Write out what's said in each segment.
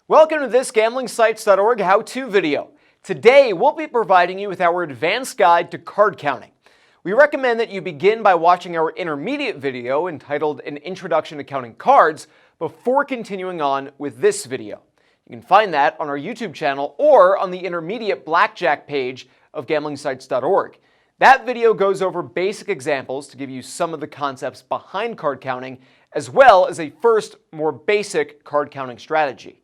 Welcome to this gamblingsites.org how-to video. Today we'll be providing you with our advanced guide to card counting. We recommend that you begin by watching our intermediate video entitled An Introduction to Counting Cards before continuing on with this video. You can find that on our YouTube channel or on the intermediate Blackjack page of gamblingsites.org. That video goes over basic examples to give you some of the concepts behind card counting, as well as a first, more basic card counting strategy.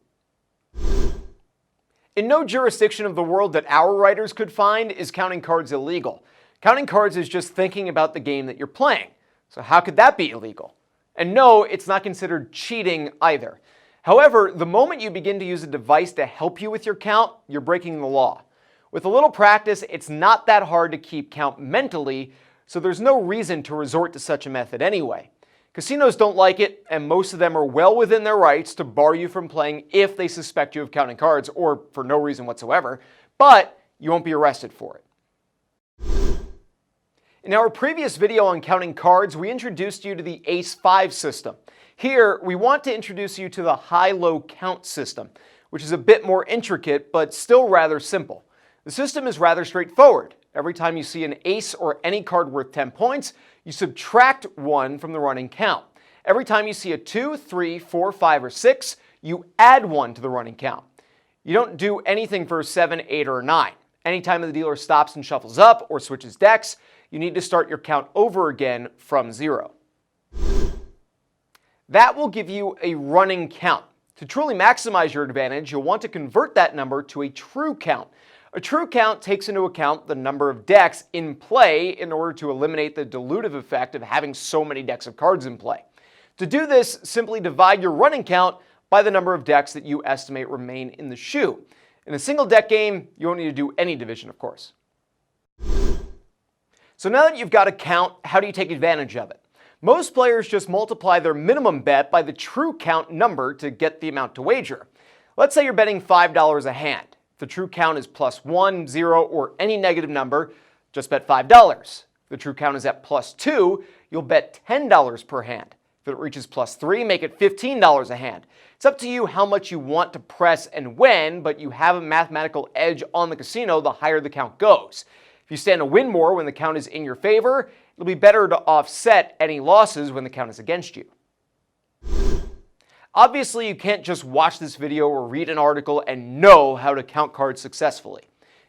In no jurisdiction of the world that our writers could find is counting cards illegal. Counting cards is just thinking about the game that you're playing. So how could that be illegal? And no, it's not considered cheating either. However, the moment you begin to use a device to help you with your count, you're breaking the law. With a little practice, it's not that hard to keep count mentally, so there's no reason to resort to such a method anyway. Casinos don't like it, and most of them are well within their rights to bar you from playing if they suspect you of counting cards, or for no reason whatsoever, but you won't be arrested for it. In our previous video on counting cards, we introduced you to the Ace-5 system. Here, we want to introduce you to the high-low count system, which is a bit more intricate, but still rather simple. The system is rather straightforward. Every time you see an ace or any card worth 10 points, you subtract 1 from the running count. Every time you see a 2, 3, 4, 5, or 6, you add 1 to the running count. You don't do anything for 7, 8, or 9. Anytime the dealer stops and shuffles up or switches decks, you need to start your count over again from 0. That will give you a running count. To truly maximize your advantage, you'll want to convert that number to a true count. A true count takes into account the number of decks in play in order to eliminate the dilutive effect of having so many decks of cards in play. To do this, simply divide your running count by the number of decks that you estimate remain in the shoe. In a single deck game, you won't need to do any division, of course. So now that you've got a count, how do you take advantage of it? Most players just multiply their minimum bet by the true count number to get the amount to wager. Let's say you're betting $5 a hand. If the true count is +1, 0, or any negative number, just bet $5. If the true count is at +2, you'll bet $10 per hand. If it reaches +3, make it $15 a hand. It's up to you how much you want to press and when, but you have a mathematical edge on the casino the higher the count goes. If you stand to win more when the count is in your favor, it'll be better to offset any losses when the count is against you. Obviously, you can't just watch this video or read an article and know how to count cards successfully.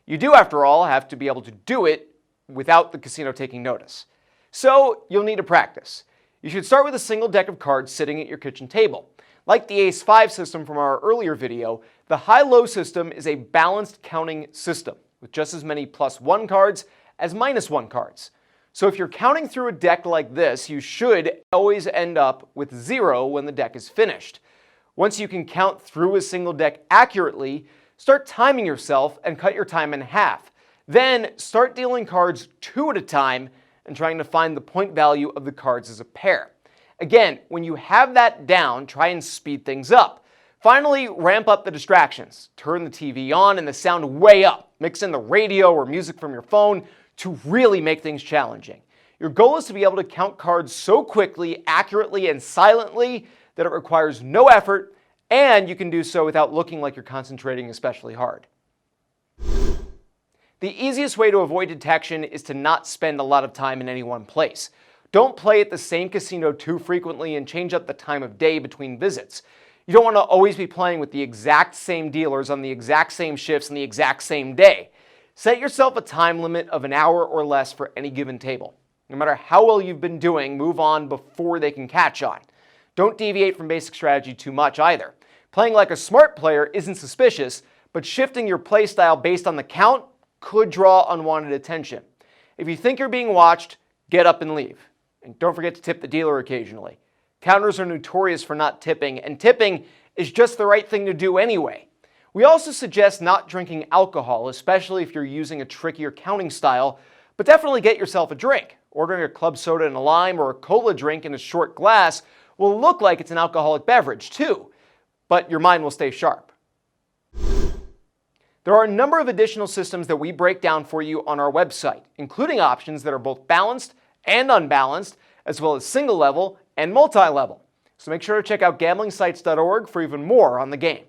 You do, after all, have to be able to do it without the casino taking notice. So, you'll need to practice. You should start with a single deck of cards sitting at your kitchen table. Like the Ace-5 system from our earlier video, the high-low system is a balanced counting system with just as many +1 cards as -1 cards. So if you're counting through a deck like this, you should always end up with 0 when the deck is finished. Once you can count through a single deck accurately, start timing yourself and cut your time in half. Then start dealing cards 2 at a time and trying to find the point value of the cards as a pair. Again, when you have that down, try and speed things up. Finally, ramp up the distractions. Turn the TV on and the sound way up. Mix in the radio or music from your phone to really make things challenging. Your goal is to be able to count cards so quickly, accurately, and silently that it requires no effort, and you can do so without looking like you're concentrating especially hard. The easiest way to avoid detection is to not spend a lot of time in any one place. Don't play at the same casino too frequently and change up the time of day between visits. You don't want to always be playing with the exact same dealers on the exact same shifts on the exact same day. Set yourself a time limit of an hour or less for any given table. No matter how well you've been doing, move on before they can catch on. Don't deviate from basic strategy too much either. Playing like a smart player isn't suspicious, but shifting your play style based on the count could draw unwanted attention. If you think you're being watched, get up and leave. And don't forget to tip the dealer occasionally. Counters are notorious for not tipping, and tipping is just the right thing to do anyway. We also suggest not drinking alcohol, especially if you're using a trickier counting style, but definitely get yourself a drink. Ordering a club soda in a lime or a cola drink in a short glass will look like it's an alcoholic beverage too, but your mind will stay sharp. There are a number of additional systems that we break down for you on our website, including options that are both balanced and unbalanced, as well as single level and multi-level. So make sure to check out gamblingsites.org for even more on the game.